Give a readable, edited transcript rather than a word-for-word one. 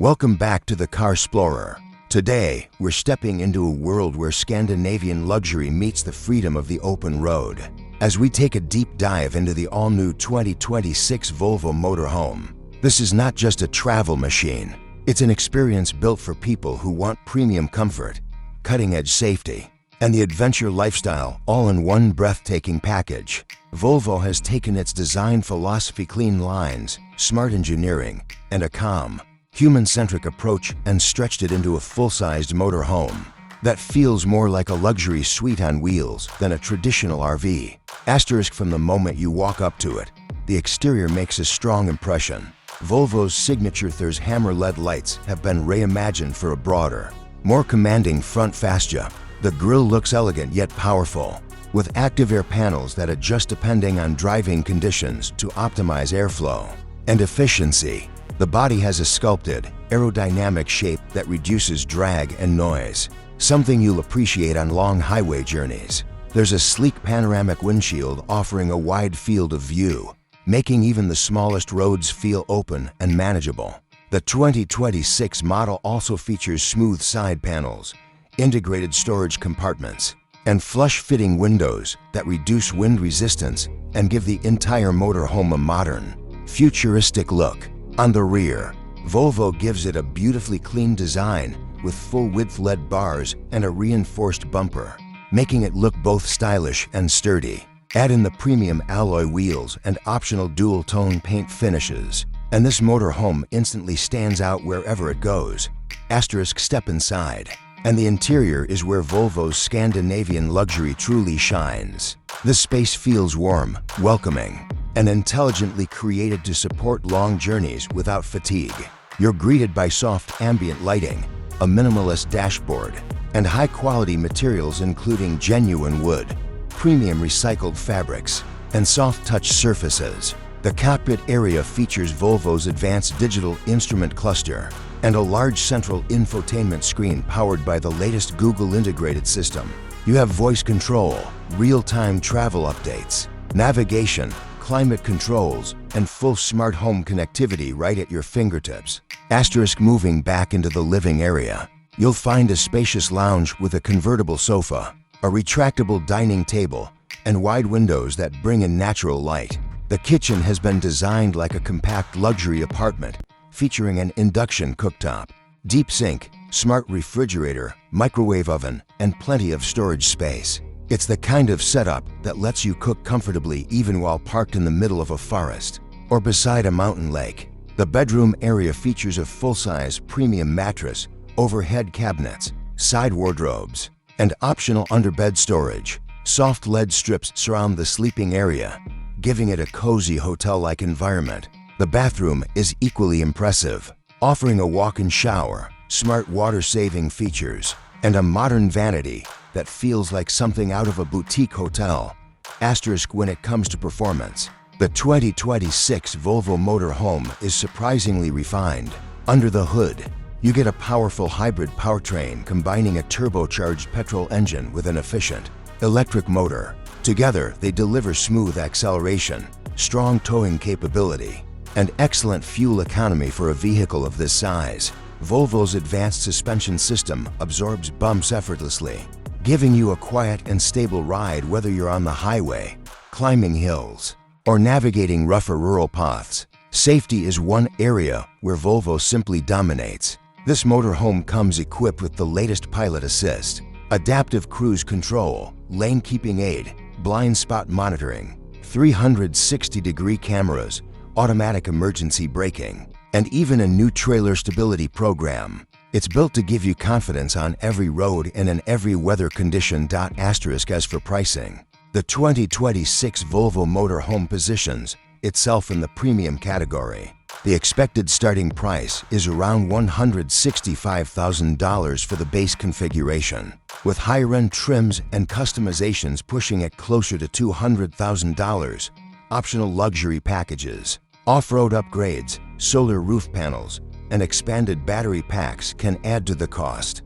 Welcome back to the Car Xplorer. Today, we're stepping into a world where Scandinavian luxury meets the freedom of the open road. As we take a deep dive into the all-new 2026 Volvo Motorhome. This is not just a travel machine. It's an experience built for people who want premium comfort, cutting-edge safety, and the adventure lifestyle all in one breathtaking package. Volvo has taken its design philosophy, clean lines, smart engineering, and a calm, human-centric approach and stretched it into a full-sized motorhome that feels more like a luxury suite on wheels than a traditional RV. Asterisk, from the moment you walk up to it, the exterior makes a strong impression. Volvo's signature Thurs hammer LED lights have been reimagined for a broader, more commanding front fascia. The grille looks elegant yet powerful, with active air panels that adjust depending on driving conditions to optimize airflow and efficiency. The body has a sculpted, aerodynamic shape that reduces drag and noise, something you'll appreciate on long highway journeys. There's a sleek panoramic windshield offering a wide field of view, making even the smallest roads feel open and manageable. The 2026 model also features smooth side panels, integrated storage compartments, and flush-fitting windows that reduce wind resistance and give the entire motorhome a modern, futuristic look. On the rear, Volvo gives it a beautifully clean design with full-width LED bars and a reinforced bumper, making it look both stylish and sturdy. Add in the premium alloy wheels and optional dual-tone paint finishes, and this motorhome instantly stands out wherever it goes. Asterisk, step inside, and the interior is where Volvo's Scandinavian luxury truly shines. This space feels warm, welcoming, and intelligently created to support long journeys without fatigue. You're greeted by soft ambient lighting, a minimalist dashboard, and high-quality materials including genuine wood, premium recycled fabrics, and soft-touch surfaces. The cockpit area features Volvo's advanced digital instrument cluster and a large central infotainment screen powered by the latest Google integrated system. You have voice control, real-time travel updates, navigation, climate controls, and full smart home connectivity right at your fingertips. Asterisk, moving back into the living area, you'll find a spacious lounge with a convertible sofa, a retractable dining table, and wide windows that bring in natural light. The kitchen has been designed like a compact luxury apartment, featuring an induction cooktop, deep sink, smart refrigerator, microwave oven, and plenty of storage space. It's the kind of setup that lets you cook comfortably even while parked in the middle of a forest or beside a mountain lake. The bedroom area features a full-size premium mattress, overhead cabinets, side wardrobes, and optional underbed storage. Soft LED strips surround the sleeping area, giving it a cozy hotel-like environment. The bathroom is equally impressive, offering a walk-in shower, smart water-saving features, and a modern vanity that feels like something out of a boutique hotel. Asterisk, when it comes to performance, the 2026 Volvo Motorhome is surprisingly refined. Under the hood, you get a powerful hybrid powertrain combining a turbocharged petrol engine with an efficient electric motor. Together, they deliver smooth acceleration, strong towing capability, and excellent fuel economy for a vehicle of this size. Volvo's advanced suspension system absorbs bumps effortlessly, giving you a quiet and stable ride whether you're on the highway, climbing hills, or navigating rougher rural paths. Safety is one area where Volvo simply dominates. This motorhome comes equipped with the latest pilot assist, adaptive cruise control, lane keeping aid, blind spot monitoring, 360-degree cameras, automatic emergency braking, and even a new trailer stability program. It's built to give you confidence on every road and in every weather condition. Asterisk, as for pricing, the 2026 Volvo Motorhome positions itself in the premium category. The expected starting price is around $165,000 for the base configuration, with higher-end trims and customizations pushing it closer to $200,000. Optional luxury packages, off-road upgrades, solar roof panels, and expanded battery packs can add to the cost.